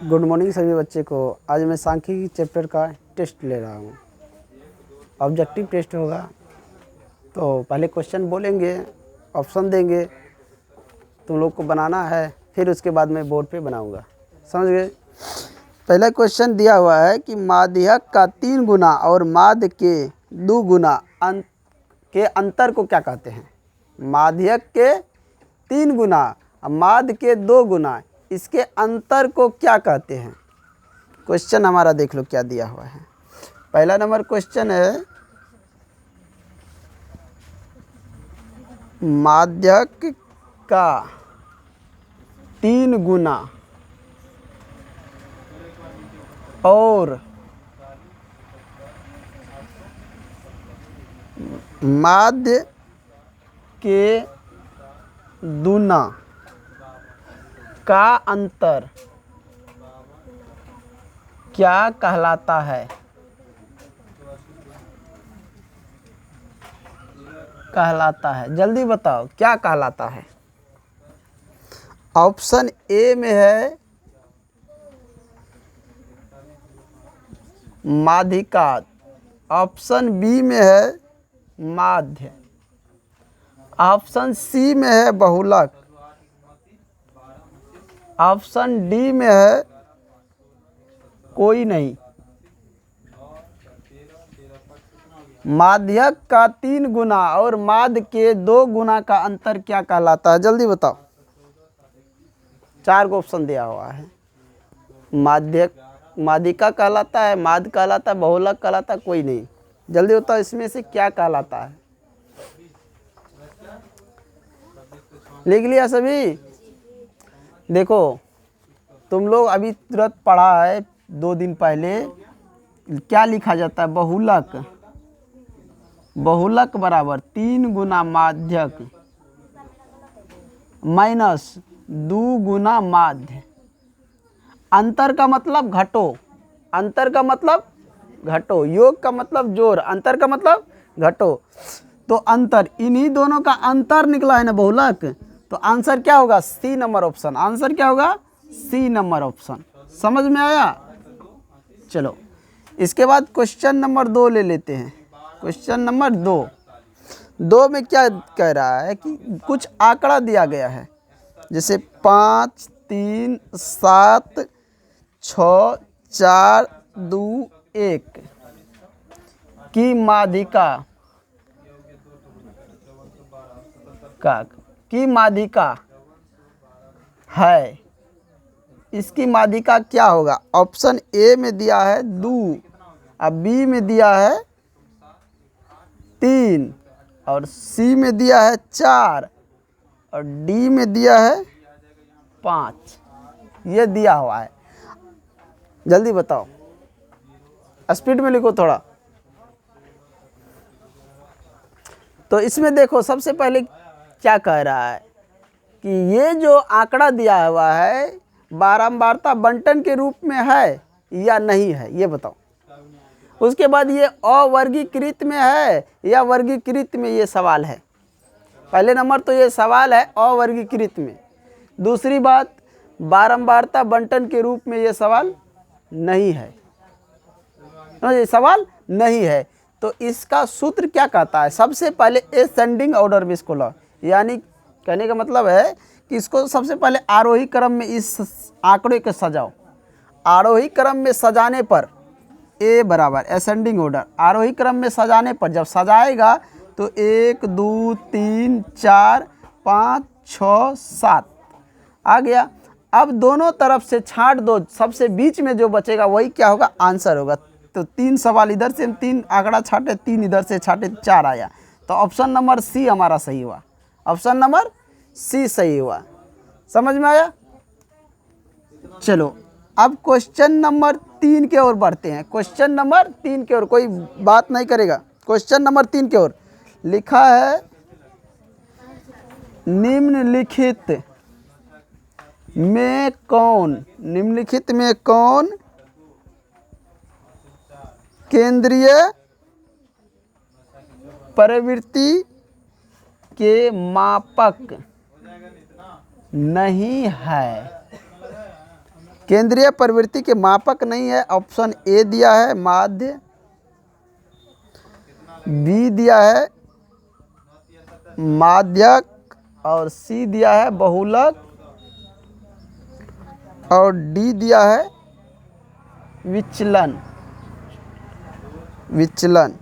Good morning सभी बच्चे को। आज मैं सांख्यिकी चैप्टर का टेस्ट ले रहा हूँ। ऑब्जेक्टिव टेस्ट होगा। तो पहले क्वेश्चन बोलेंगे, ऑप्शन देंगे, तुम लोग को बनाना है, फिर उसके बाद मैं बोर्ड पे बनाऊंगा। समझ गए? पहला क्वेश्चन दिया हुआ है कि माध्यक का 3 गुना और माध्य के 2 गुना के अंतर को क्या कहते हैं। माध्यक के 3 गुना और माध्य के 2 गुना, इसके अंतर को क्या कहते हैं। क्वेश्चन हमारा देख लो क्या दिया हुआ है। पहला नंबर क्वेश्चन है, माध्यक का 3 गुना और माध्य के दूना का अंतर क्या कहलाता है। जल्दी बताओ क्या कहलाता है। ऑप्शन ए में है माध्यिका, ऑप्शन बी में है माध्य, ऑप्शन सी में है बहुलक, ऑप्शन डी में है कोई नहीं। माध्यक का 3 गुना और माध्य के 2 गुना का अंतर क्या कहलाता है। जल्दी बताओ। 4 ऑप्शन दिया हुआ है। माध्यिका कहलाता है, माध्य कहलाता है, बहुलक कहलाता है, कोई नहीं। जल्दी बताओ इसमें से क्या कहलाता है। लिख लिया सभी। देखो तुम लोग अभी तुरंत पढ़ा है 2 दिन पहले, क्या लिखा जाता है। बहुलक, बहुलक बराबर 3 गुना माध्यक माइनस 2 गुना माध्य। अंतर का मतलब घटो, अंतर का मतलब घटो, योग का मतलब जोड़, अंतर का मतलब घटो। तो अंतर, इन्हीं दोनों का अंतर निकला है ना बहुलक। तो आंसर क्या होगा, सी नंबर ऑप्शन। आंसर क्या होगा, सी नंबर ऑप्शन। समझ में आया। चलो इसके बाद क्वेश्चन नंबर 2 ले लेते हैं। क्वेश्चन नंबर 2 में क्या कह रहा है कि कुछ आंकड़ा दिया गया है, जैसे 5, 3, 7, 6, 4, 2, 1 की माध्यिका है। इसकी माध्यिका क्या होगा। ऑप्शन ए में दिया है 2, और बी में दिया है 3, और सी में दिया है 4, और डी में दिया है 5। ये दिया हुआ है। जल्दी बताओ, स्पीड में लिखो थोड़ा। तो इसमें देखो सबसे पहले क्या कह रहा है कि ये जो आंकड़ा दिया हुआ है बारंबारता बंटन के रूप में है या नहीं है, ये बताओ। उसके बाद ये अवर्गीकृत में है या वर्गीकृत में, ये सवाल है। पहले नंबर तो ये सवाल है अवर्गीकृत में। दूसरी बात, बारंबारता बंटन के रूप में ये सवाल नहीं है, ये सवाल नहीं है। तो इसका सूत्र क्या कहता है। सबसे पहले एसेंडिंग ऑर्डर में इसको लो, यानी कहने का मतलब है कि इसको सबसे पहले आरोही क्रम में इस आंकड़े को सजाओ। आरोही क्रम में सजाने पर ए बराबर एसेंडिंग ऑर्डर, आरोही क्रम में सजाने पर जब सजाएगा तो 1, 2, 3, 4, 5, 6, 7 आ गया। अब दोनों तरफ से छांट दो, सबसे बीच में जो बचेगा वही क्या होगा, आंसर होगा। तो 3 सवाल इधर से हम 3 आंकड़ा छाटे, 3 इधर से छाटे, 4 आया। तो ऑप्शन नंबर सी हमारा सही हुआ। ऑप्शन नंबर सी सही हुआ। समझ में आया। चलो अब क्वेश्चन नंबर 3 के ओर बढ़ते हैं। क्वेश्चन नंबर 3 के ओर कोई बात नहीं करेगा। क्वेश्चन नंबर 3 के ओर लिखा है, निम्नलिखित में कौन केंद्रीय प्रवृत्ति के मापक नहीं है। केंद्रीय प्रवृत्ति के मापक नहीं है। ऑप्शन ए दिया है माध्य, बी दिया है माध्यक, और सी दिया है बहुलक, और डी दिया है विचलन। विचलन,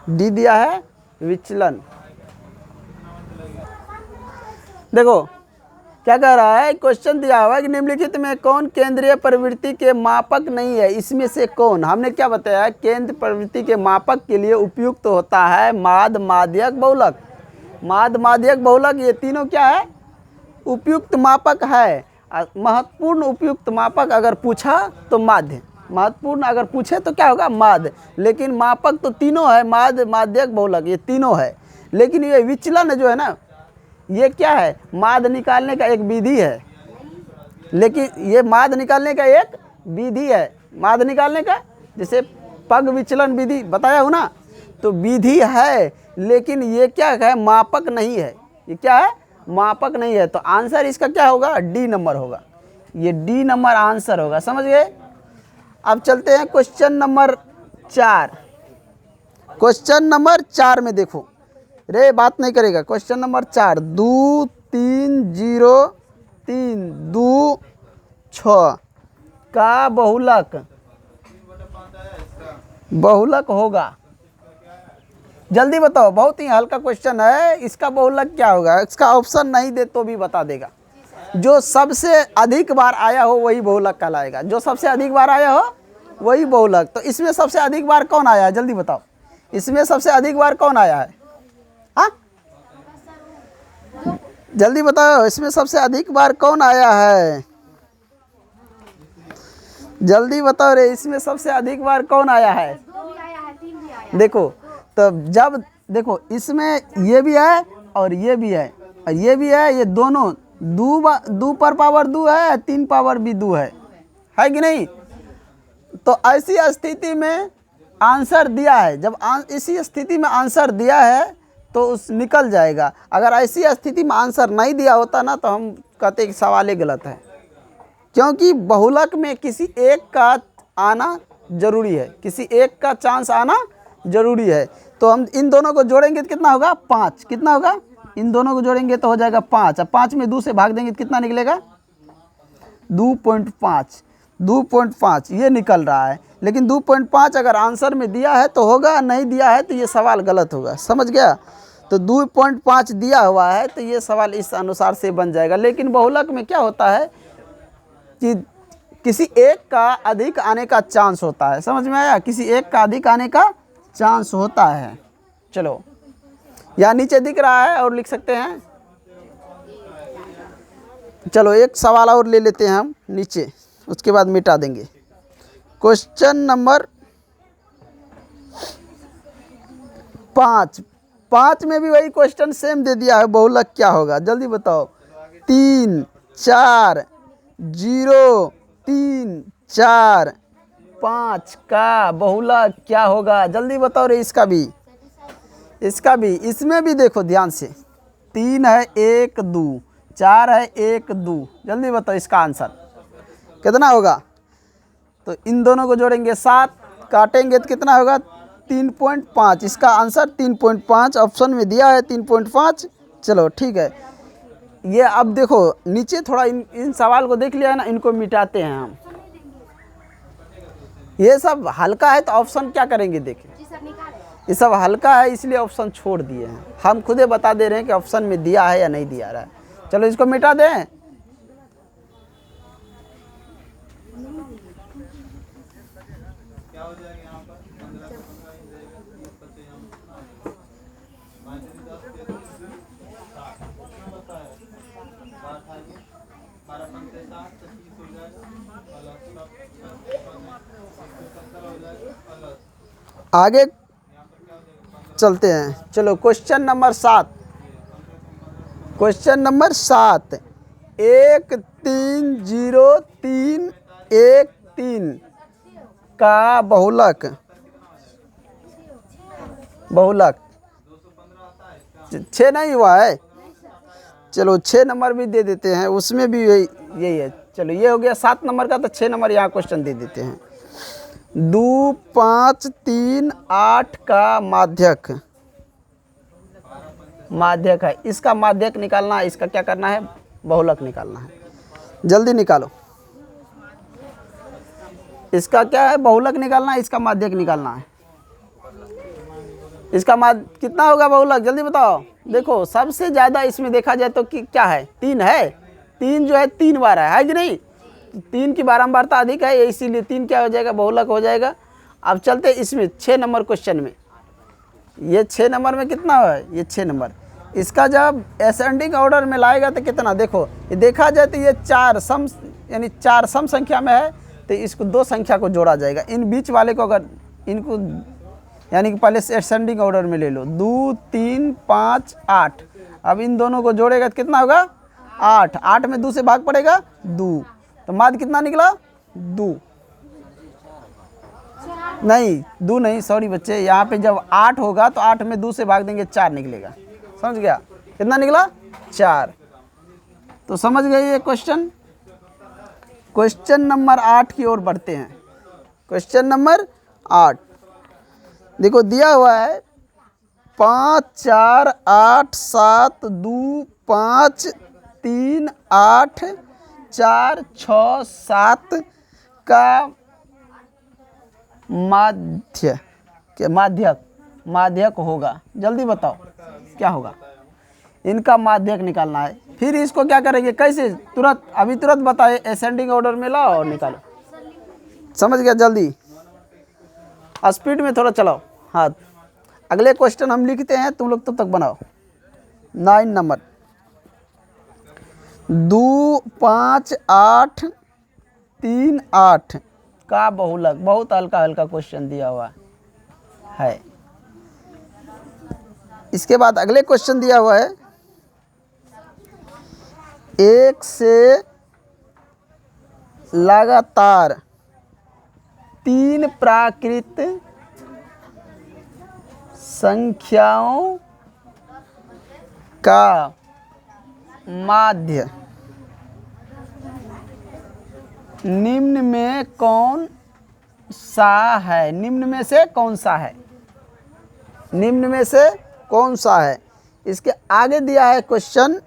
डी दिया है विचलन। देखो क्या कह रहा है, क्वेश्चन दिया हुआ है कि निम्नलिखित में कौन केंद्रीय प्रवृत्ति के मापक नहीं है, इसमें से कौन। हमने क्या बताया, केंद्र प्रवृत्ति के मापक के लिए उपयुक्त होता है माध्य, माध्यक, बहुलक। माध्य, माध्यक, बहुलक ये तीनों क्या है, उपयुक्त मापक है। महत्वपूर्ण उपयुक्त मापक अगर पूछा तो माध्य, महत्वपूर्ण अगर पूछे तो क्या होगा, माध्य। लेकिन मापक तो तीनों है, माध्य, माध्यक, बहुलक ये तीनों है। लेकिन ये विचलन जो है ना, ये क्या है, माध्य निकालने का एक विधि है। लेकिन ये माध्य निकालने का एक विधि है, माध्य निकालने का, जैसे पग विचलन विधि बताया हूँ ना, तो विधि है। लेकिन ये क्या है, मापक नहीं है। ये क्या है, मापक नहीं है। तो आंसर इसका क्या होगा, डी नंबर होगा। ये डी नंबर आंसर होगा, समझ गए। अब चलते हैं क्वेश्चन नंबर 4। क्वेश्चन नंबर 4 में देखो, रे बात नहीं करेगा। क्वेश्चन नंबर 4, 2 3 0 3 2 6 का बहुलक, बहुलक होगा। जल्दी बताओ, बहुत ही हल्का क्वेश्चन है। इसका बहुलक क्या होगा, इसका ऑप्शन नहीं दे तो भी बता देगा। जो सबसे अधिक बार आया हो वही बहुलक कहलाएगा। जो सबसे अधिक बार आया हो वही बहुलक। तो इसमें सबसे अधिक बार कौन आया है, जल्दी बताओ। इसमें सबसे अधिक बार कौन आया है, हाँ जल्दी बताओ, इसमें सबसे अधिक बार कौन आया है, जल्दी बताओ रे, इसमें सबसे अधिक बार कौन आया है। देखो तो जब देखो, इसमें ये भी है और ये भी है और ये भी है, ये दोनों दो पर पावर 2 है, 3 पावर भी 2 है कि नहीं। तो ऐसी स्थिति में आंसर दिया है, जब इसी स्थिति में आंसर दिया है तो उस निकल जाएगा। अगर ऐसी स्थिति में आंसर नहीं दिया होता ना, तो हम कहते कि सवाल ही गलत है। क्योंकि बहुलक में किसी एक का आना जरूरी है, किसी एक का चांस आना जरूरी है। तो हम इन दोनों को जोड़ेंगे तो कितना होगा, 5। कितना होगा, इन दोनों को जोड़ेंगे तो हो जाएगा 5। अब 5 में 2 से भाग देंगे तो कितना निकलेगा, 2.5। 2.5 ये निकल रहा है। लेकिन 2.5 अगर आंसर में दिया है तो होगा, नहीं दिया है तो ये सवाल गलत होगा, समझ गया। तो 2.5 दिया हुआ है तो ये सवाल इस अनुसार से बन जाएगा। लेकिन बहुलक में क्या होता है कि किसी एक का अधिक आने का चांस होता है, समझ में आया, किसी एक का अधिक आने का चांस होता है। चलो यहाँ नीचे दिख रहा है और लिख सकते हैं। चलो एक सवाल और ले लेते हैं हम नीचे, उसके बाद मिटा देंगे। क्वेश्चन नंबर 5 में भी वही क्वेश्चन सेम दे दिया है, बहुलक क्या होगा, जल्दी बताओ। 3 4 0 3 4 5 का बहुलक क्या होगा, जल्दी बताओ रे। इसका भी इसमें भी देखो ध्यान से, 3 है 1 2, 4 है 1 2, जल्दी बताओ इसका आंसर कितना होगा। तो इन दोनों को जोड़ेंगे 7, काटेंगे तो कितना होगा, 3.5। इसका आंसर 3.5 ऑप्शन में दिया है, 3.5। चलो ठीक है। ये अब देखो नीचे थोड़ा इन सवाल को देख लिया है ना, इनको मिटाते हैं हम। ये सब हल्का है तो ऑप्शन क्या करेंगे, देखें ये सब हल्का है इसलिए ऑप्शन छोड़ दिए हैं। हम खुदे बता दे रहे हैं कि ऑप्शन में दिया है या नहीं दिया रहा है। चलो इसको मिटा दें। आगे चलते हैं। चलो क्वेश्चन नंबर 7, क्वेश्चन नंबर 7, 1 3 0 3 1 3 का बहुलक 6 नहीं हुआ है, चलो 6 नंबर भी दे देते हैं, उसमें भी यही है। चलो ये हो गया 7 नंबर का, तो 6 नंबर यहाँ क्वेश्चन दे देते हैं। 2, 5, 3, 8 का माध्यक है। इसका माध्यक निकालना है, इसका क्या करना है, बहुलक निकालना है। जल्दी निकालो। इसका क्या है, बहुलक निकालना है, इसका माध्यक निकालना है। इसका कितना होगा बहुलक, जल्दी बताओ। देखो सबसे ज़्यादा इसमें देखा जाए तो क्या है, 3 है। 3 जो है 3 बार है कि नहीं। 3 की बारंबारता अधिक है, इसीलिए 3 क्या हो जाएगा, बहुलक हो जाएगा। अब चलते इसमें 6 नंबर क्वेश्चन में। ये 6 नंबर में कितना है, ये 6 नंबर। इसका जब असेंडिंग ऑर्डर में लाएगा तो कितना, देखो ये देखा जाए तो ये 4 सम, यानी 4 सम संख्या में है, तो इसको 2 संख्या को जोड़ा जाएगा। इन बीच वाले को अगर इनको यानी कि पहले से असेंडिंग ऑर्डर में ले लो, 2, 3, 5, 8। अब इन दोनों को जोड़ेगा तो कितना होगा, 8। 8 में 2 से भाग पड़ेगा 2, तो माध्य कितना निकला, 2 नहीं, 2 नहीं, सॉरी बच्चे, यहाँ पे जब 8 होगा तो 8 में 2 से भाग देंगे 4 निकलेगा। समझ गया, कितना निकला, 4। तो समझ गए ये क्वेश्चन। क्वेश्चन नंबर 8 की ओर बढ़ते हैं। क्वेश्चन नंबर 8 देखो दिया हुआ है 5, 4, 8, 7, 2, 5, 3, 8, 4, 6, 7 का माध्यक होगा। जल्दी बताओ क्या होगा, इनका माध्यक निकालना है। फिर इसको क्या करेंगे, कैसे, तुरंत अभी तुरंत बताए, असेंडिंग ऑर्डर में लाओ और निकालो। समझ गया, जल्दी स्पीड में थोड़ा चलाओ हाथ। अगले क्वेश्चन हम लिखते हैं, तुम लोग तब तक बनाओ। 9 नंबर 2, 5, 8, 3, 8 का बहुलक। बहुत हल्का हल्का क्वेश्चन दिया हुआ है। इसके बाद अगले क्वेश्चन दिया हुआ है 1 से लगातार 3 प्राकृत संख्याओं का माध्य निम्न में कौन सा है। निम्न में से कौन सा है, निम्न में से कौन सा है। इसके आगे दिया है क्वेश्चन,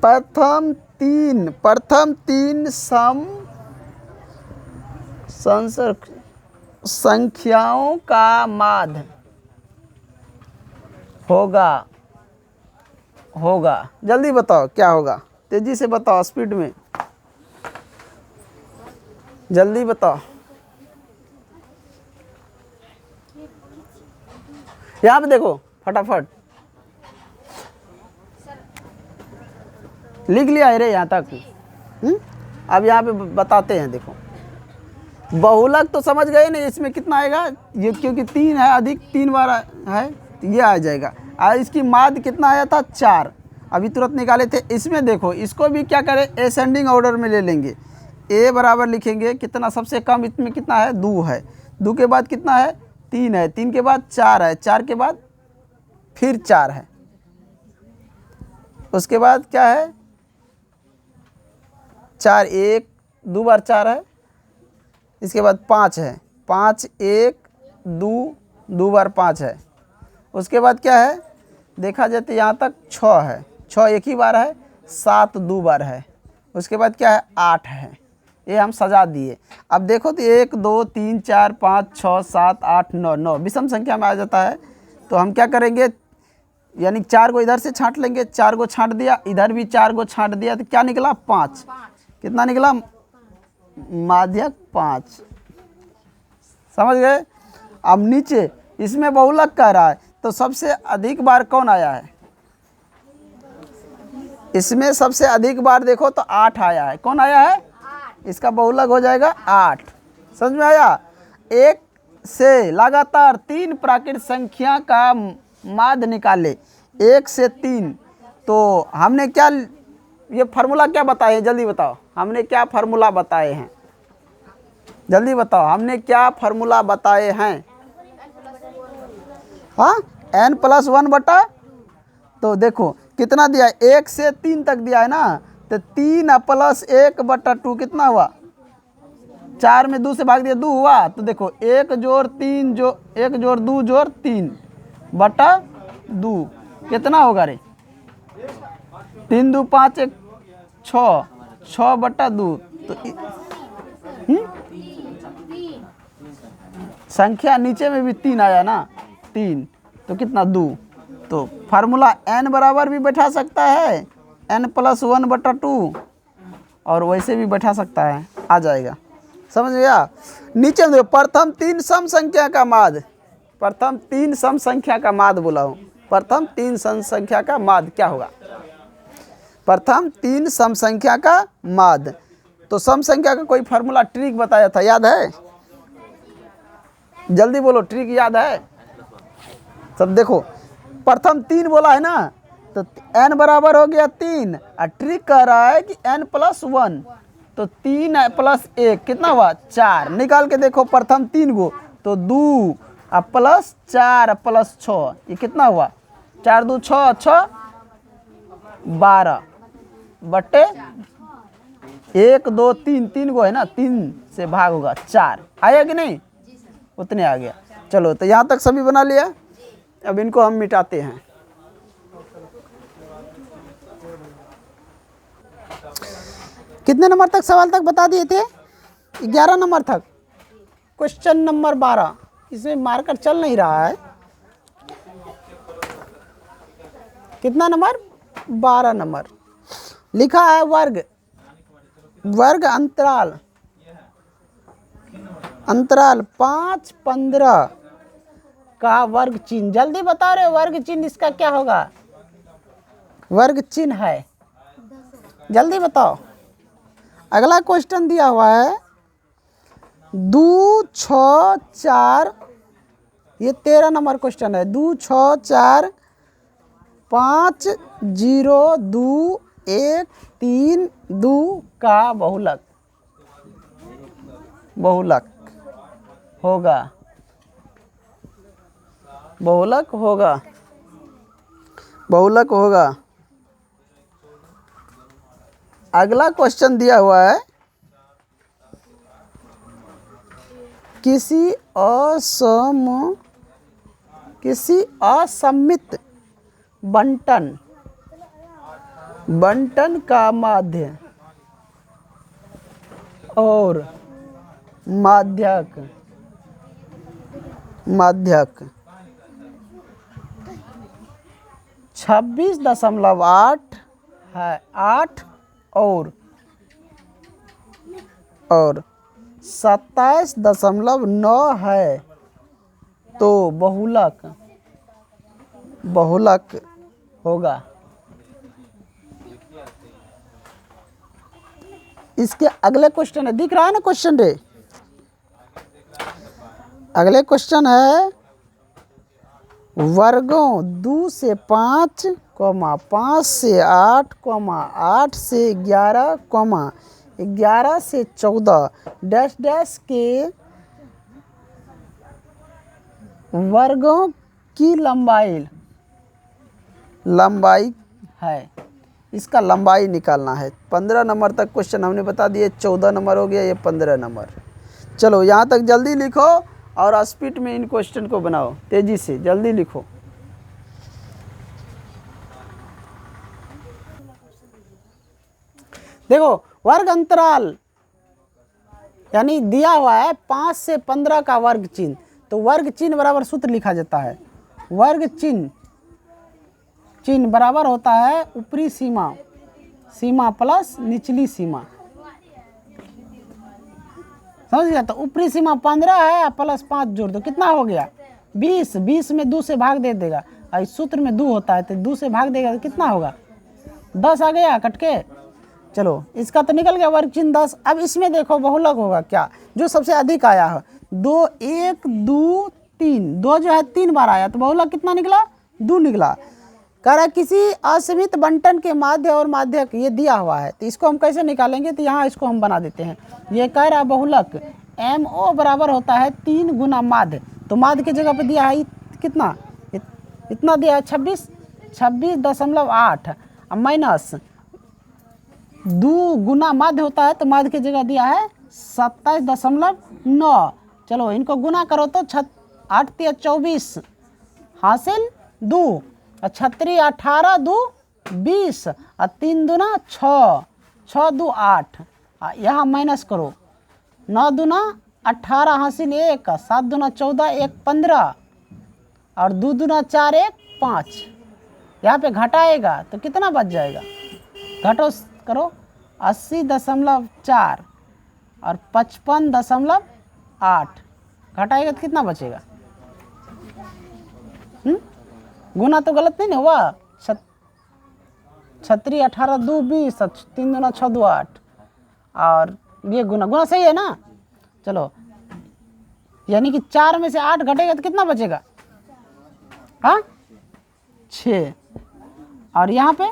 प्रथम तीन सम संख्याओं का माध्य होगा। जल्दी बताओ क्या होगा, तेजी से बताओ, स्पीड में जल्दी बताओ। यहाँ पे देखो फटाफट लिख लिया है रे यहाँ तक। अब यहाँ पे बताते हैं। देखो बहुलक तो समझ गए नहीं, इसमें कितना आएगा, ये क्योंकि 3 है, अधिक 3 बार है तो ये आ जाएगा। और इसकी माध्य कितना आया था, 4, अभी तुरंत निकाले थे। इसमें देखो इसको भी क्या करें, असेंडिंग ऑर्डर में ले लेंगे। ए बराबर लिखेंगे, कितना सबसे कम इसमें कितना है, 2 है। 2 के बाद कितना है, 3 है। 3 के बाद 4 है। 4 के बाद फिर 4 है। उसके बाद क्या है, 4, 1, 2 बार 4 है। इसके बाद 5 है। 5, 1, 2, 2 बार 5 है। उसके बाद क्या है, देखा जाए तो यहाँ तक 6 है। 6 एक ही बार है। 7 2 बार है। उसके बाद क्या है, 8 है। ये हम सजा दिए। अब देखो तो 1, 2, 3, 4, 5, 6, 7, 8, 9, 9 विषम संख्या में आ जाता है। तो हम क्या करेंगे, यानी 4 को इधर से छांट लेंगे। 4 को छांट दिया, इधर भी 4 को छांट दिया, तो क्या निकला, 5। कितना निकला, माध्यक 5। समझ गए। अब नीचे इसमें बहुलक कह रहा है, तो सबसे अधिक बार कौन आया है, इसमें सबसे अधिक बार देखो तो 8 आया है। कौन आया है, इसका बहुलक हो जाएगा 8। समझ में आया। 1 से लगातार 3 प्राकृत संख्या का माध्य निकाले, 1 से 3। तो हमने क्या, ये फार्मूला क्या बताए हैं, जल्दी बताओ। हमने क्या फार्मूला बताए हैं, जल्दी बताओ। हमने क्या फार्मूला बताए हैं, हाँ, n+1/, तो देखो कितना दिया है, 1 से 3 तक दिया है ना, तो 3 प्लस 1/2 कितना हुआ, 4 में 2 से भाग दिया 2 हुआ। तो देखो 1 जोड़ 3 जो 1 जोड़ 2 जोड़ 3/2 कितना होगा रे, 3 2 5 1 6 6/2। तो संख्या नीचे में भी 3 आया ना, 3 तो कितना 2। तो फार्मूला n बराबर भी बैठा सकता है n+1/2 और वैसे भी बैठा सकता है, आ जाएगा, समझ गया। नीचे में देखो प्रथम 3 सम संख्या का माध्य, प्रथम 3 सम संख्या का माध्य बोला हूँ, प्रथम 3 सम संख्या का माध्य क्या होगा, प्रथम 3 सम संख्या का माध्य। तो सम संख्या का कोई फार्मूला ट्रिक बताया था, याद है, जल्दी बोलो, ट्रिक याद है सब। देखो प्रथम 3 बोला है ना, तो n बराबर हो गया 3 और ट्रिक कह रहा है कि n+1, तो 3 + 1 कितना हुआ 4। निकाल के देखो प्रथम 3 को, तो 2 प्लस 4 प्लस 6 ये कितना हुआ, 4 2 6 6 12/1 2 3 3 को है ना, 3 से भाग होगा 4, आया कि नहीं, उतने आ गया। चलो तो यहाँ तक सभी बना लिया, अब इनको हम मिटाते हैं। कितने नंबर तक सवाल तक बता दिए थे, 11 नंबर तक। क्वेश्चन नंबर 12, इसमें मार्कर चल नहीं रहा है, कितना नंबर, 12 नंबर। लिखा है वर्ग, वर्ग अंतराल, अंतराल 5 15 का वर्ग चिन्ह। जल्दी बता रहे वर्ग चिन्ह इसका क्या होगा, वर्ग चिन्ह है, जल्दी बताओ। अगला क्वेश्चन दिया हुआ है 2 6 4, ये 13 नंबर क्वेश्चन है। 2 6 4 5 0 2 1 3 2 का बहुलक, बहुलक होगा, बहुलक होगा, बहुलक होगा। अगला क्वेश्चन दिया हुआ है किसी असममित बंटन, बंटन का माध्य और माध्यक, माध्यक 26.8 है, 8 और 27.9 है, तो बहुलक, बहुलक होगा। इसके अगले क्वेश्चन है, दिख रहा है ना क्वेश्चन रे, अगले क्वेश्चन है वर्गों 2 से 5, 5 से 8, 8 से 11, 11 से 14 डैश डैश के वर्गों की लंबाई, लंबाई है, इसका लंबाई निकालना है। 15 नंबर तक क्वेश्चन हमने बता दिए, 14 नंबर हो गया, ये 15 नंबर। चलो यहाँ तक जल्दी लिखो और स्पीड में इन क्वेश्चन को बनाओ, तेजी से जल्दी लिखो। देखो वर्ग अंतराल यानी दिया हुआ है 5 से 15 का वर्ग चिन्ह, तो वर्ग चिन्ह बराबर सूत्र लिखा जाता है, वर्ग चिन्ह, चिन्ह बराबर होता है ऊपरी सीमा, सीमा प्लस निचली सीमा, समझ गया। तो ऊपरी सीमा 15 है, प्लस 5 जोड़ दो, कितना हो गया 20, 20 में 2 से भाग दे देगा, और इस सूत्र में 2 होता है, तो 2 से भाग देगा तो कितना होगा 10 आ गया कटके। चलो इसका तो निकल गया वर्ग चिन्ह 10। अब इसमें देखो बहुलक होगा क्या, जो सबसे अधिक आया है, 2 1 2 3, 2 जो है 3 बार आया, तो बहुलक कितना निकला 2 निकला। कह रहा है किसी असीमित बंटन के माध्य और माध्यक ये दिया हुआ है, तो इसको हम कैसे निकालेंगे, तो यहाँ इसको हम बना देते हैं। ये कह रहा है बहुलक MO बराबर होता है 3 गुना माध्य, तो माध्य की जगह पे दिया है कितना, इतना दिया है 26, 26.8 अब माइनस 2 गुना माध्य होता है तो माध्य की जगह दिया है 27.9। चलो इनको गुना करो तो 8 × 24 हासिल 2 और 6 × 18 2 20 और 3 दूना 6 6 2 8 यहाँ माइनस करो 9 दूना 18 हासिल 1 7 दूना 14 1 15 और 2 दूना 4 1 5। यहाँ पे घटाएगा तो कितना बच जाएगा, घटो करो 80.4 और 55.8 घटाएगा तो कितना बचेगा। गुना तो गलत नहीं ना हुआ, 6 × 18 2 20 3 दूना 6 2 8 और ये गुना सही है ना। चलो यानी कि 4 में से 8 घटेगा तो कितना बचेगा, हाँ 6 और यहाँ पे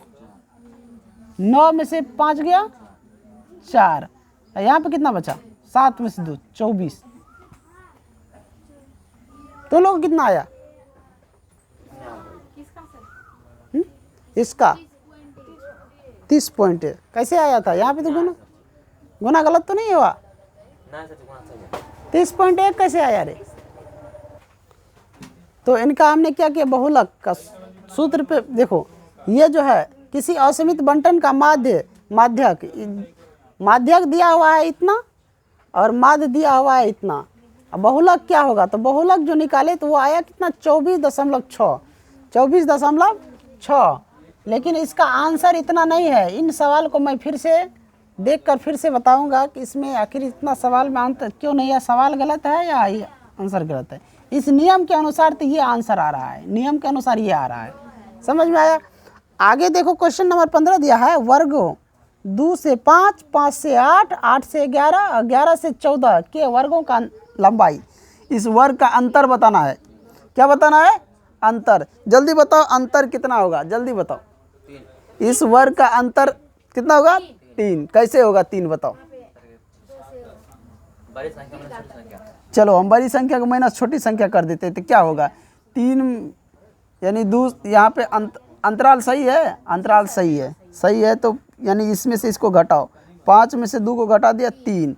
9 में से 5 गया 4 और यहाँ पे कितना बचा 7 में से 2 24। तो लोग कितना आया इसका 30 पॉइंट कैसे आया था। यहाँ पे तो गुना गलत तो नहीं हुआ, 30.1 कैसे आया रे। तो इनका हमने क्या किया, बहुलक का सूत्र पे देखो, ये जो है किसी असीमित बंटन का माध्यक दिया हुआ है इतना और माध्य दिया हुआ है इतना। अब बहुलक क्या होगा, तो बहुलक जो निकाले तो वो आया कितना 24.6। लेकिन इसका आंसर इतना नहीं है। इन सवाल को मैं फिर से देखकर फिर से बताऊंगा कि इसमें आखिर इतना सवाल में आंसर क्यों नहीं है, सवाल गलत है या ये आंसर गलत है। इस नियम के अनुसार तो ये आंसर आ रहा है, नियम के अनुसार ये आ रहा है। समझ में आया। आगे देखो क्वेश्चन नंबर 15 दिया है, वर्गों 2 से 5, 5 से 8, 8 से 11 और 11 से 14 के वर्गों का लंबाई। इस वर्ग का अंतर बताना है। क्या बताना है, अंतर। जल्दी बताओ अंतर कितना होगा, जल्दी बताओ। इस वर्ग का अंतर कितना होगा, 3। कैसे होगा 3 बताओ। चलो हम बड़ी संख्या को माइनस छोटी संख्या कर देते हैं तो क्या होगा 3 यानी यहाँ पे अंतराल सही है, अंतराल सही है तो यानी इसमें से इसको घटाओ। 5 में से 2 को घटा दिया 3,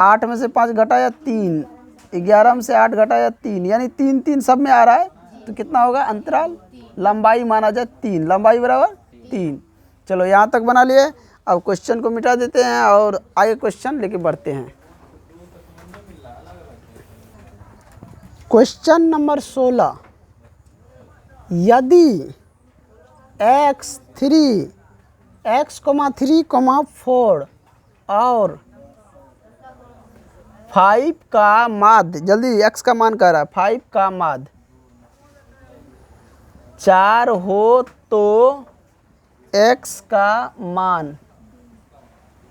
8 में से 5 घटाया 3, 11 में से 8 घटाया 3, यानी 3 3 सब में आ रहा है तो कितना होगा अंतराल। लंबाई माना जाए 3, लंबाई बराबर 3। चलो यहाँ तक बना लिए। अब क्वेश्चन को मिटा देते हैं और आगे क्वेश्चन लेके बढ़ते हैं। क्वेश्चन नंबर 16, यदि x3, x,3, 4 और 5 का माध्य, जल्दी x का मान कह रहा है, 5 का माध्य 4 हो तो x का मान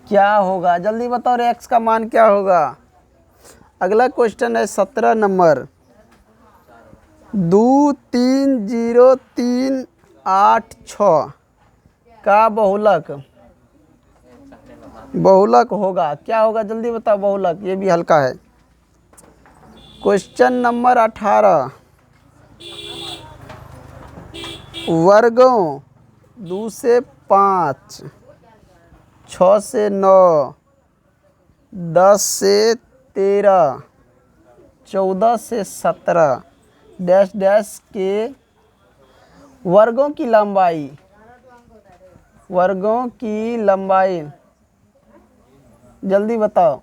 क्या होगा। जल्दी बताओ रे x का मान क्या होगा। अगला क्वेश्चन है 17 नंबर, 2 3 0 3 8 6 का बहुलक होगा। क्या होगा जल्दी बताओ बहुलक, ये भी हल्का है। क्वेश्चन नंबर 18, वर्गों 2 से 5, 6 से 9, 10 से 13, 14 से 17 डैश डैश के वर्गों की लंबाई, जल्दी बताओ।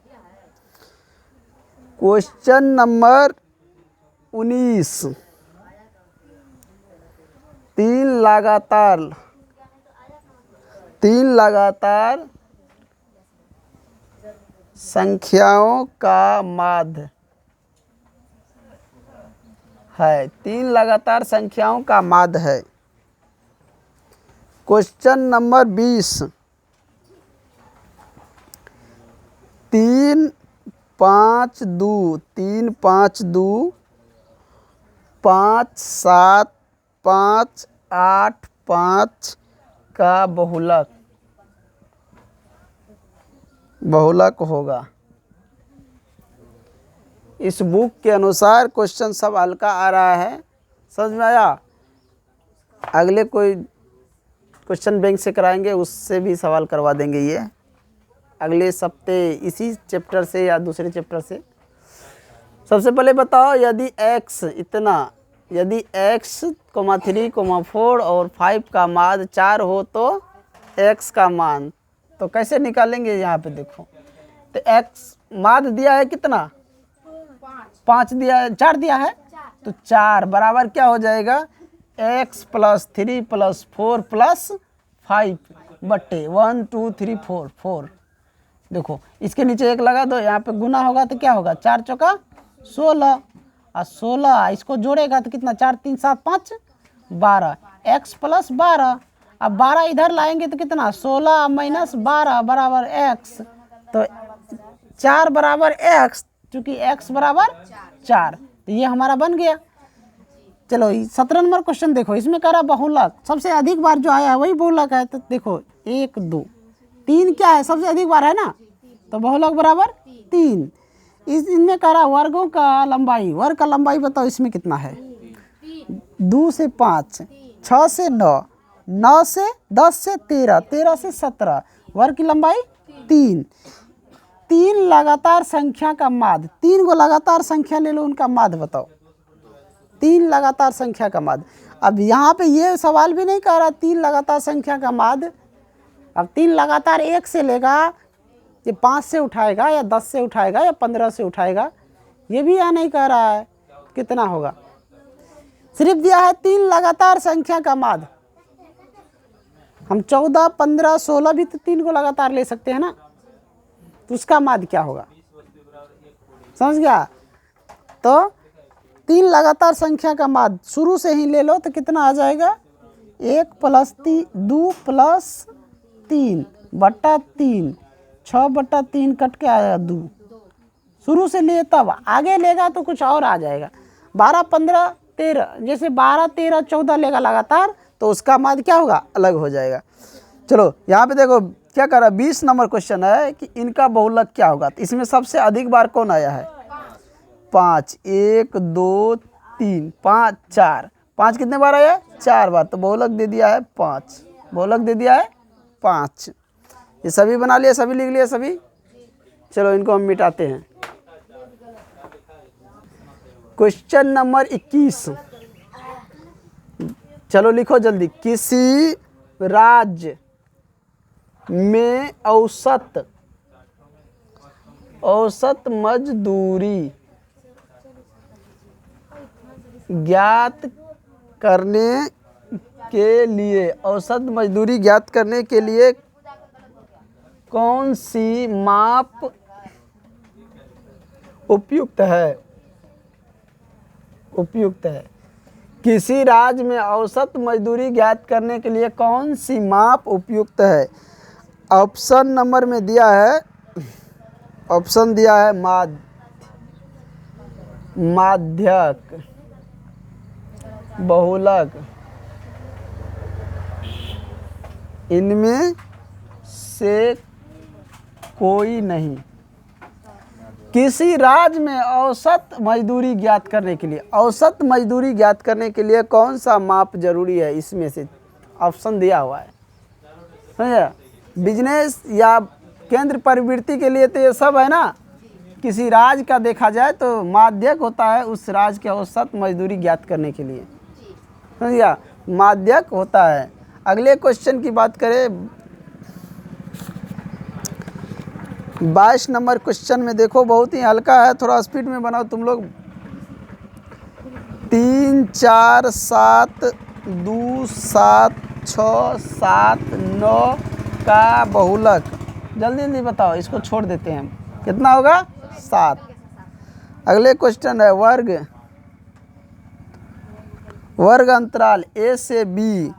क्वेश्चन नंबर 19, 3 लगातार संख्याओं का माध्य है, 3 लगातार संख्याओं का माध्य है। क्वेश्चन नंबर 20, 3 5 2 3 5 2 5 7 5 8 5 का बहुलक होगा। इस बुक के अनुसार क्वेश्चन सब हल्का आ रहा है, समझ में आया। अगले कोई क्वेश्चन बैंक से कराएंगे, उससे भी सवाल करवा देंगे ये अगले सप्ते, इसी चैप्टर से या दूसरे चैप्टर से। सबसे पहले बताओ, यदि x इतना, यदि x, 3, 4 और 5 का मान 4 हो तो x का मान, तो कैसे निकालेंगे? यहाँ पे देखो, तो x मान दिया है कितना? 5 दिया है, 4 दिया है, तो 4 बराबर क्या हो जाएगा? x + 3 + 4 + 5 बट्टे 1 2 3 4 4। देखो इसके नीचे 1 लगा दो, यहाँ पे गुना होगा तो क्या होगा? 4 चौका 16 और 16 इसको जोड़ेगा तो कितना? 4 3 7 5 12, x + 12। अब 12 इधर लाएंगे तो कितना? 16 - 12 बराबर x। तो 4 बराबर x, चूँकि x बराबर 4, तो ये हमारा बन गया। चलो 17 नंबर क्वेश्चन देखो, इसमें कह रहा बहुलक, सबसे अधिक बार जो आया है वही बहुलक है। तो देखो 1 2 3 क्या है? सबसे अधिक बार है ना, तो बहुलक बराबर 3। इनमें कह रहा वर्गों का लंबाई, वर्ग का लंबाई बताओ इसमें कितना है? 2 से 5, 6 से 9, 9 से 10 से 13, 13 से 17, वर्ग की लंबाई 3। 3 लगातार संख्या का माध्य, 3 को लगातार संख्या ले लो, उनका माध्य बताओ। 3 लगातार संख्या का माध्य। अब यहाँ पे ये सवाल भी नहीं कह रहा 3 लगातार संख्या का माध्य। अब 3 लगातार 1 से लेगा, ये 5 से उठाएगा या 10 से उठाएगा या 15 से उठाएगा, ये भी यहाँ नहीं कह रहा है कितना होगा। सिर्फ दिया है 3 लगातार संख्या का माध्य। हम 14 15 16 भी तो 3 को लगातार ले सकते हैं ना, तो उसका माध्य क्या होगा? समझ गया? तो 3 लगातार संख्या का माध्य शुरू से ही ले लो तो कितना आ जाएगा? 1 + 3 2 + 3 बट्टा 3, 6 बट्टा 3 कट के आएगा 2। शुरू से लिए तब आगे लेगा तो कुछ और आ जाएगा। 12 15 13, जैसे 12 13 14 लेगा लगातार तो उसका माध्य क्या होगा? अलग हो जाएगा। चलो यहाँ पे देखो क्या कर रहा है, 20 नंबर क्वेश्चन है कि इनका बहुलक क्या होगा। तो इसमें सबसे अधिक बार कौन आया है? 5, 1 2 3 5 4, 5 कितने बार आया है? 4 बार, तो बहुलक दे दिया है 5, बहुलक दे दिया है 5। ये सभी बना लिया, सभी लिख लिया सभी। चलो इनको हम मिटाते हैं। क्वेश्चन नंबर 21, चलो लिखो जल्दी। किसी राज्य में औसत मजदूरी ज्ञात करने के लिए, औसत मजदूरी ज्ञात करने के लिए कौन सी माप उपयुक्त है? उपयुक्त है। किसी राज्य में औसत मजदूरी ज्ञात करने के लिए कौन सी माप उपयुक्त है? ऑप्शन नंबर में दिया है, ऑप्शन दिया है माध्यक, बहुलक, इनमें से कोई नहीं। किसी राज्य में औसत मजदूरी ज्ञात करने के लिए, औसत मजदूरी ज्ञात करने के लिए कौन सा माप जरूरी है? इसमें से ऑप्शन दिया हुआ है, समझे? बिजनेस या केंद्र प्रवृत्ति के लिए तो ये सब है ना। किसी राज्य का देखा जाए तो माध्यक होता है उस राज्य के औसत मजदूरी ज्ञात करने के लिए, समझिए, माध्यक होता है। अगले क्वेश्चन की बात करें, 22 नंबर क्वेश्चन में देखो, बहुत ही हल्का है, थोड़ा स्पीड में बनाओ तुम लोग। 3 4 7 2 7 6 7 9 का बहुलक जल्दी जल्दी बताओ, इसको छोड़ देते हैं हम। कितना होगा? 7। अगले क्वेश्चन है वर्ग अंतराल A से B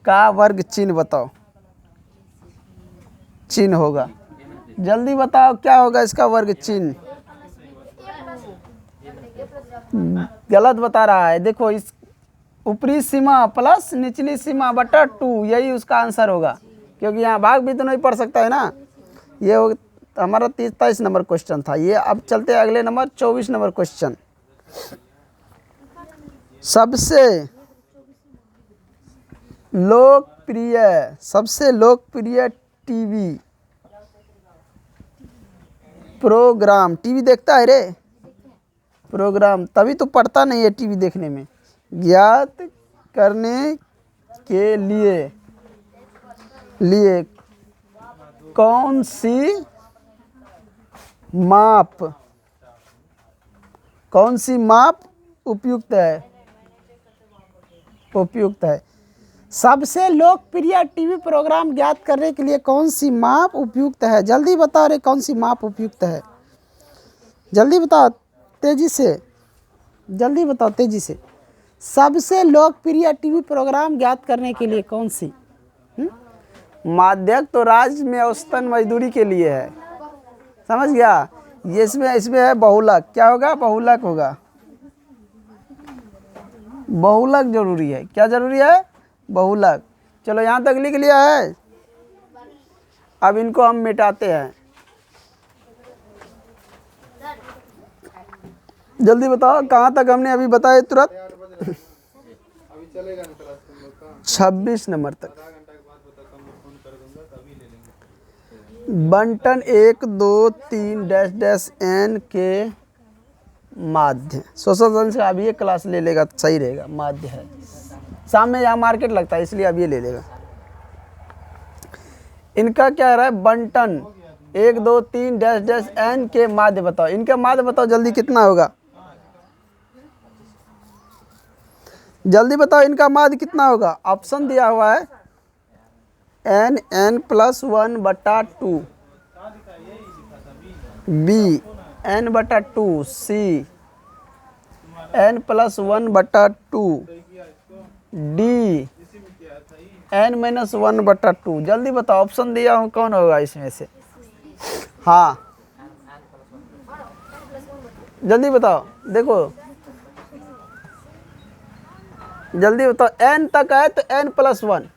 का वर्ग चिन्ह बताओ। चिन्ह होगा, जल्दी बताओ क्या होगा इसका वर्ग चिन्ह। गलत बता रहा है, देखो इस ऊपरी सीमा प्लस निचली सीमा बटा 2, यही उसका आंसर होगा, क्योंकि यहाँ भाग भी तो नहीं पढ़ सकता है ना। ये हमारा 23 नंबर क्वेश्चन था ये। अब चलते हैं अगले नंबर 24 नंबर क्वेश्चन। लोकप्रिय, सबसे लोकप्रिय टीवी प्रोग्राम। टीवी देखता है रे? प्रोग्राम, तभी तो पढ़ता नहीं है टीवी देखने में। ज्ञात करने के लिए कौन सी माप उपयुक्त है? सबसे लोकप्रिय टीवी प्रोग्राम ज्ञात करने के लिए कौन सी माप उपयुक्त है? जल्दी बताओ रे, कौन सी माप उपयुक्त है? जल्दी बताओ, तेजी से, जल्दी बताओ तेजी से। सबसे लोकप्रिय टीवी प्रोग्राम ज्ञात करने के लिए कौन सी? माध्यक तो राज्य में औसतन मजदूरी के लिए है, समझ गया? ये इसमें है बहुलक। क्या होगा? बहुलक होगा। बहुलक जरूरी है। क्या जरूरी है? बहुलक। चलो यहाँ तक लिख लिया है। अब इनको हम मिटाते हैं। जल्दी बताओ, कहाँ तक हमने अभी बताया तुरंत? 26 नंबर तक। बंटन 1 2 3 डैश डैश एन के माध्य। सोशल साइंस का अब ये क्लास ले लेगा तो सही रहेगा। माध्य है, शाम में यहाँ मार्केट लगता है इसलिए अब ये ले लेगा। इनका क्या रहा है? बंटन 1 2 3 डैश डैश एन के माध्य बताओ। इनका माध्य बताओ जल्दी, कितना होगा? जल्दी बताओ, इनका माध्य कितना होगा? ऑप्शन दिया हुआ है n+1/2, b n/2, c n+1/2, d n-1/2। जल्दी बताओ, ऑप्शन दिया हूँ, कौन होगा इसमें से? हाँ जल्दी बताओ, देखो जल्दी बताओ। n तक है तो n+1,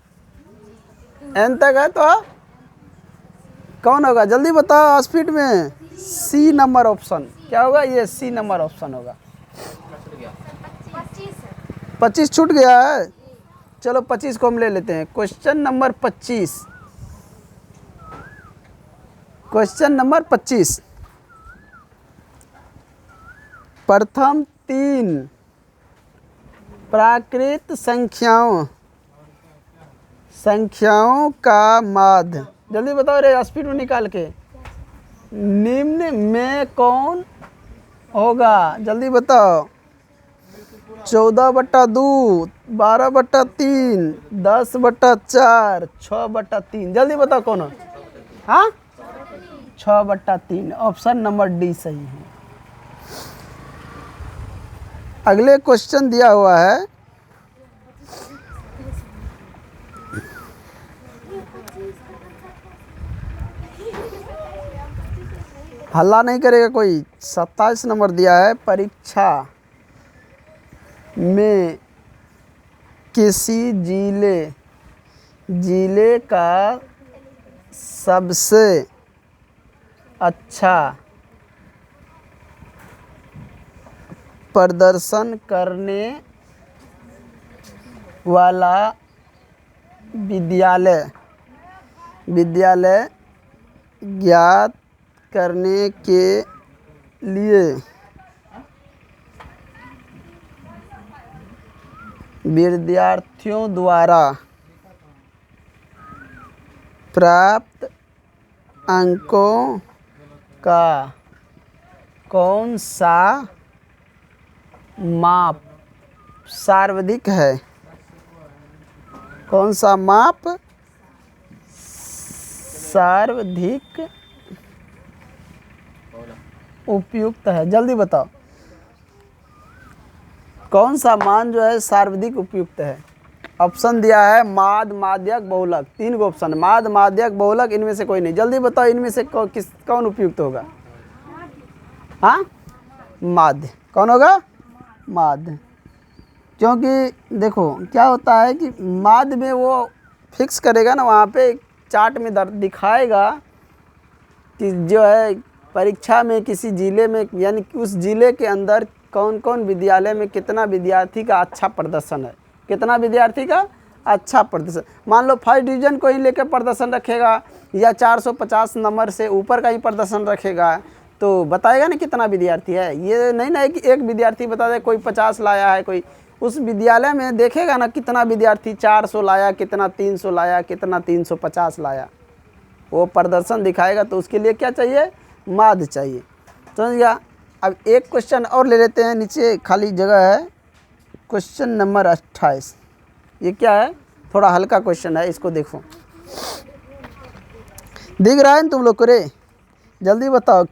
n तक है तो कौन होगा? जल्दी बताओ स्पीड में। C number option. क्या होगा? ये सी नंबर ऑप्शन होगा। 25 छूट गया है। चलो 25 को हम ले लेते हैं। Question number 25। Question number 25। प्रथम 3 प्राकृत संख्याओं का माध्य। जल्दी बताओ रे, स्पीड में निकाल के। निम्न में कौन होगा? जल्दी बताओ। 14/2, 12/3, 10/4, 6/3। जल्दी बताओ कौन हो? हाँ 6/3। ऑप्शन नंबर डी सही है। अगले क्वेश्चन दिया हुआ है, हल्ला नहीं करेगा कोई। 27 नंबर दिया है। परीक्षा में किसी जिले का सबसे अच्छा प्रदर्शन करने वाला विद्यालय ज्ञात करने के लिए विद्यार्थियों द्वारा प्राप्त अंकों का कौन सा माप सर्वाधिक है? कौन सा माप सर्वाधिक उपयुक्त है? जल्दी बताओ, कौन सा मान जो है सर्वाधिक उपयुक्त है? ऑप्शन दिया है माध्य, माध्यक, बहुलक। 3 गो ऑप्शन, माध्य, माध्यक, बहुलक, इनमें से कोई नहीं। जल्दी बताओ, इनमें से कौन उपयुक्त होगा? हाँ माध्य। कौन होगा? माध्य। क्योंकि देखो क्या होता है कि माध्य में वो फिक्स करेगा ना, वहाँ पे चार्ट में दिखाएगा कि जो है परीक्षा में किसी ज़िले में, यानी कि उस ज़िले के अंदर कौन कौन विद्यालय में कितना विद्यार्थी का अच्छा प्रदर्शन है, कितना विद्यार्थी का अच्छा प्रदर्शन, मान लो फर्स्ट डिवीज़न को ही लेकर प्रदर्शन रखेगा या 450 नंबर से ऊपर का ही प्रदर्शन रखेगा तो बताएगा ना कितना विद्यार्थी है। ये नहीं ना है कि एक विद्यार्थी बता दे कोई 50 लाया है, कोई उस विद्यालय में देखेगा ना कितना विद्यार्थी 400 लाया, कितना 300 लाया, कितना 350 लाया, वो प्रदर्शन दिखाएगा। तो उसके लिए क्या चाहिए, माध्य चाहिए। समझ गया। अब एक क्वेश्चन और ले लेते हैं, नीचे खाली जगह है, क्वेश्चन नंबर 28। ये क्या है, थोड़ा हल्का क्वेश्चन है, इसको देखो। दिख रहा है तुम लोग को रे, जल्दी बताओ।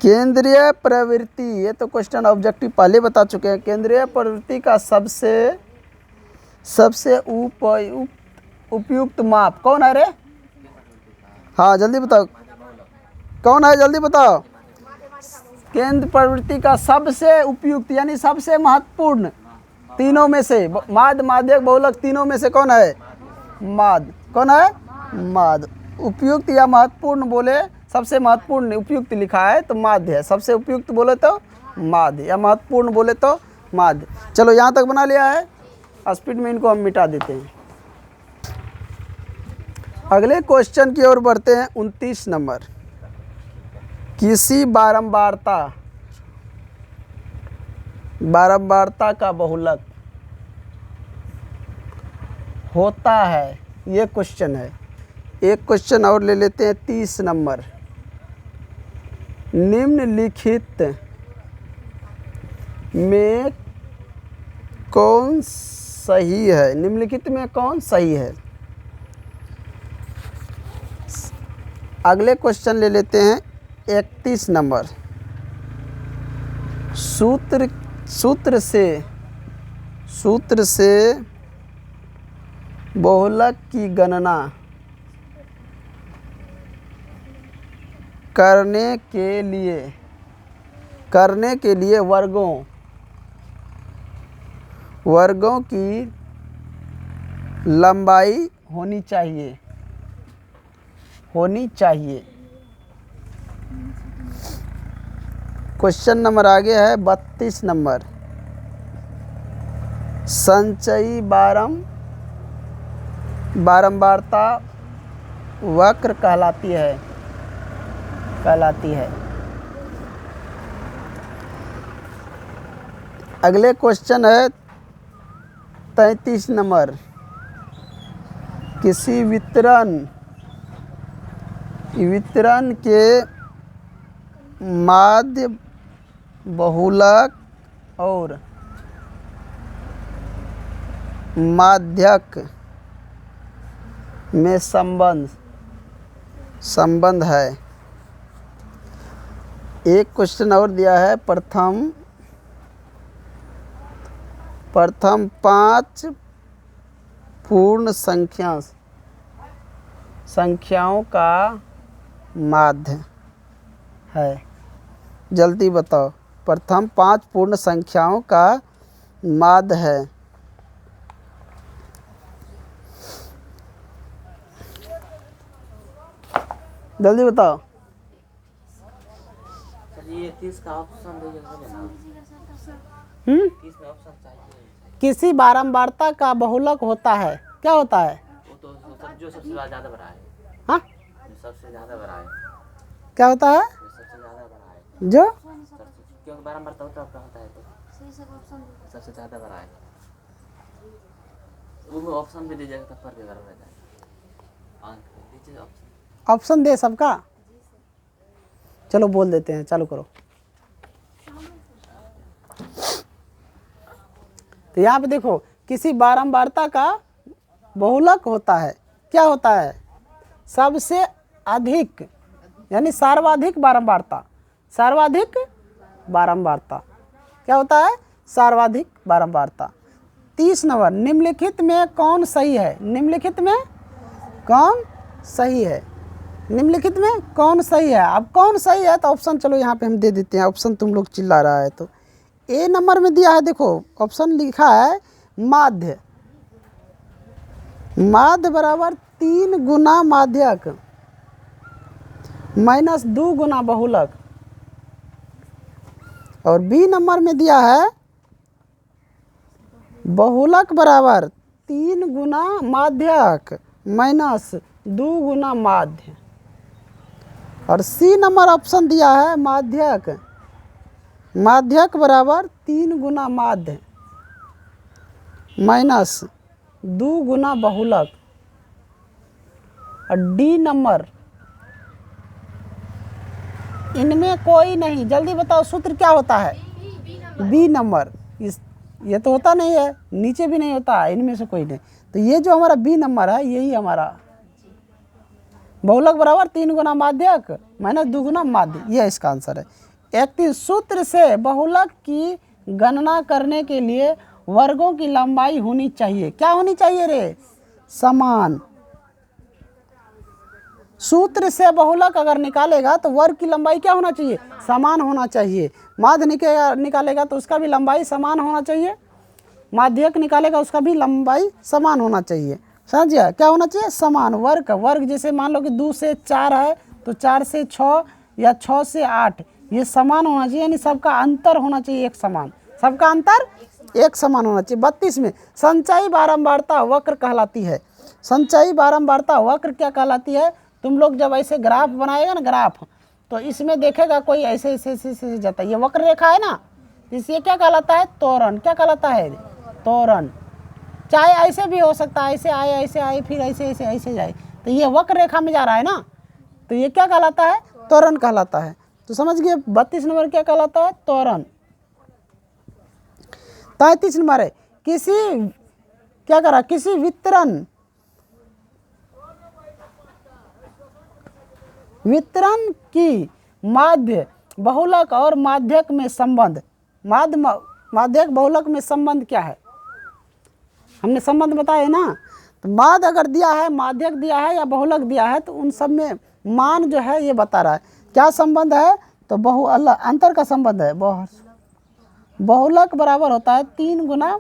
केंद्रीय प्रवृत्ति, ये तो क्वेश्चन ऑब्जेक्टिव पहले बता चुके हैं। केंद्रीय प्रवृत्ति का सबसे उपयुक्त माप कौन है रे? हाँ जल्दी बताओ, कौन है, जल्दी बताओ। केंद्र प्रवृत्ति का सबसे उपयुक्त यानी सबसे महत्वपूर्ण तीनों में से, माध्य, माध्यक, बहुलक, तीनों में से कौन है? माध्य। कौन है? माध्य। उपयुक्त या महत्वपूर्ण बोले, सबसे महत्वपूर्ण उपयुक्त लिखा है तो माध्य है, सबसे उपयुक्त बोले तो माध्य, या महत्वपूर्ण बोले तो माध्य। चलो यहाँ तक बना लिया है, स्पीड में इनको हम मिटा देते हैं। अगले क्वेश्चन की ओर बढ़ते हैं। 29 नंबर, किसी बारंबारता का बहुलक होता है, ये क्वेश्चन है। एक क्वेश्चन और ले लेते हैं। 30 नंबर, निम्नलिखित में कौन सही है? निम्नलिखित में कौन सही है? अगले क्वेश्चन ले लेते हैं। 31 नंबर, सूत्र से बहुलक की गणना करने के लिए वर्गों की लंबाई होनी चाहिए। क्वेश्चन नंबर आगे है 32 नंबर, संचयी बारंबारता वक्र कहलाती है। अगले क्वेश्चन है 33 नंबर, किसी वितरण के माध्य, बहुलक और माध्यक में संबंध है। एक क्वेश्चन और दिया है, प्रथम 5 पूर्ण संख्याओं का माध्य है। जल्दी बताओ, प्रथम 5 पूर्ण संख्याओं का माध्य है। जल्दी बताओ। ये 30 का ऑप्शन दे देना। 30 में ऑप्शन चाहिए। किसी बारंबारता का बहुलक होता है, क्या होता है? वो तो जो सबसे ज़्यादा बड़ा है। हाँ, सबसे ज़्यादा बड़ा है। क्या होता है? सबसे ज़्यादा बड़ा है जो क्योंकि बारंबारता होता है तो सबसे ज़्यादा बड़ा है। वो ऑप्शन भी दीजिएगा तब पर भी बराबर है। दीजिए ऑप्शन दे सबका। चलो बोल देते हैं, चालू करो। तो यहाँ पे देखो, किसी बारंबारता का बहुलक होता है, क्या होता है? सबसे अधिक यानी सर्वाधिक बारंबारता। क्या होता है? सर्वाधिक बारंबारता। 30 नंबर, निम्नलिखित में कौन सही है? निम्नलिखित में कौन सही है? अब कौन सही है तो ऑप्शन चलो यहाँ पे हम दे देते हैं। ऑप्शन तुम लोग चिल्ला रहा है तो ए नंबर में दिया है, देखो ऑप्शन लिखा है माध्य बराबर 3 गुना माध्यक माइनस 2 गुना बहुलक। और बी नंबर में दिया है बहुलक बराबर 3 गुना माध्यक माइनस 2 गुना माध्य। और सी नंबर ऑप्शन दिया है माध्यक, माध्यक बराबर 3 गुना माध्य माइनस 2 गुना बहुलक। और डी नंबर, इनमें कोई नहीं, जल्दी बताओ सूत्र क्या होता है? B number. इस ये तो होता नहीं है, नीचे भी नहीं होता है, इनमें से कोई नहीं। तो ये जो हमारा बी नंबर है यही हमारा बहुलक बराबर 3 गुना माध्यक माइनस 2 गुना माध्य, ये इसका आंसर है। 31 सूत्र से बहुलक की गणना करने के लिए वर्गों की लंबाई होनी चाहिए। क्या होनी चाहिए रे? समान। सूत्र से बहुलक अगर निकालेगा तो वर्ग की लंबाई क्या होना चाहिए? समान होना चाहिए। माध्य निकालेगा तो उसका भी लंबाई समान होना चाहिए। माध्यक निकालेगा उसका भी लंबाई समान होना चाहिए। समझिए क्या होना चाहिए? समान। वर्ग जैसे मान लो कि 2 से 4 है तो 4 से 6 या 6 से 8, ये समान होना चाहिए, यानी सबका अंतर होना चाहिए एक समान, सबका अंतर एक समान होना चाहिए। 32 में संचयी बारंबारता वक्र कहलाती है। संचयी बारंबारता वक्र क्या कहलाती है? तुम लोग जब ऐसे ग्राफ बनाएगा ना, ग्राफ, तो इसमें देखेगा कोई ऐसे ऐसे ऐसे ऐसे जाता है, ये वक्र रेखा है ना, इसलिए क्या कहलाता है? त्वरण। क्या कहलाता है? त्वरण। चाहे ऐसे भी हो सकता है, ऐसे आए फिर ऐसे ऐसे ऐसे जाए, तो ये वक्र रेखा में जा रहा है ना, तो ये क्या कहलाता है? त्वरण कहलाता है। तो समझ गए 32 नंबर क्या कहलाता है? त्वरण। 33 नंबर है किसी वितरण की माध्य बहुलक और माध्यक में संबंध। माध्यक बहुलक में संबंध क्या है? हमने संबंध बताया ना। तो माध्य अगर दिया है, माध्यक दिया है या बहुलक दिया है, तो उन सब में मान जो है ये बता रहा है। क्या संबंध है? तो अंतर का संबंध है। बहुलक बराबर होता है 3 गुना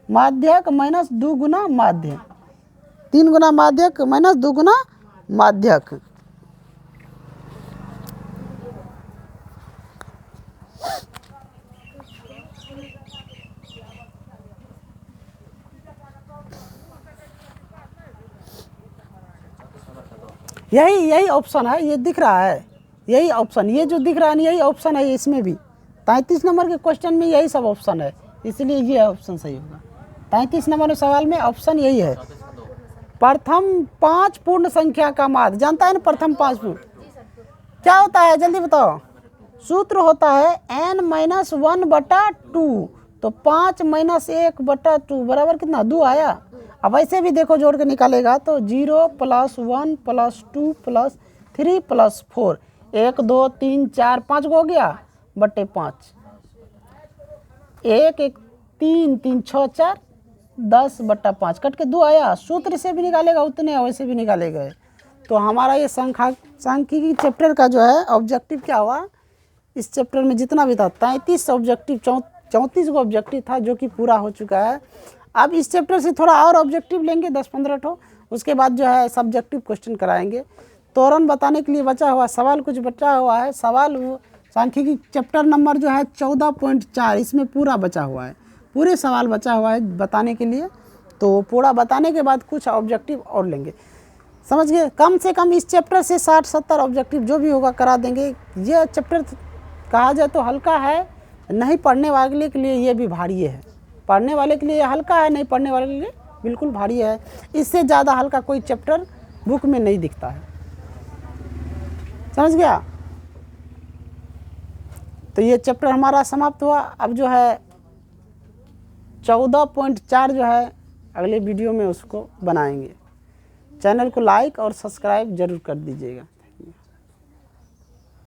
माध्यक माइनस 2 गुना माध्य। 3 गुना माध्यक माइनस 2 गुना माध्यक। यही ऑप्शन है, ये दिख रहा है, यही ऑप्शन, ये जो दिख रहा है यही ऑप्शन है इसमें भी। 33 नंबर के क्वेश्चन में यही सब ऑप्शन है, इसलिए ये ऑप्शन सही होगा। 33 नंबर सवाल में ऑप्शन यही है। प्रथम 5 पूर्ण संख्या का माध्य, जानता है ना प्रथम 5 पूर्ण क्या होता है? जल्दी बताओ। सूत्र होता है n-1/2, तो 5 - 1/2 बराबर कितना? 2 आया। अब ऐसे भी देखो जोड़ के निकालेगा तो 0 + 1 + 2 + 3 + 4, 1 2 3 4 5 को हो गया बटे 5, 1 1 3 3 6 4 10/5 कट के 2 आया। सूत्र से भी निकालेगा उतने, वैसे भी निकालेगा। तो हमारा ये सांख्यिकी चैप्टर का जो है ऑब्जेक्टिव क्या हुआ? इस चैप्टर में जितना भी था 33 ऑब्जेक्टिव, 34 को ऑब्जेक्टिव था जो कि पूरा हो चुका है। अब इस चैप्टर से थोड़ा और ऑब्जेक्टिव लेंगे 10-15 ठो, उसके बाद जो है सब्जेक्टिव क्वेश्चन कराएंगे। त्वरण बताने के लिए बचा हुआ सवाल कुछ बचा हुआ है। सवाल सांख्यिकी चैप्टर नंबर जो है 14.4, इसमें पूरा बचा हुआ है, पूरे सवाल बचा हुआ है बताने के लिए। तो पूरा बताने के बाद कुछ ऑब्जेक्टिव और लेंगे, समझ गए? कम से कम इस चैप्टर से 60-70 ऑब्जेक्टिव जो भी होगा करा देंगे। ये चैप्टर कहा जाए तो हल्का है, नहीं पढ़ने वाले के लिए ये भी भारी है। पढ़ने वाले के लिए हल्का है, नहीं पढ़ने वाले के लिए बिल्कुल भारी है। इससे ज़्यादा हल्का कोई चैप्टर बुक में नहीं दिखता है, समझ गया? तो ये चैप्टर हमारा समाप्त हुआ। अब जो है 14.4 जो है अगले वीडियो में उसको बनाएंगे। चैनल को लाइक और सब्सक्राइब जरूर कर दीजिएगा।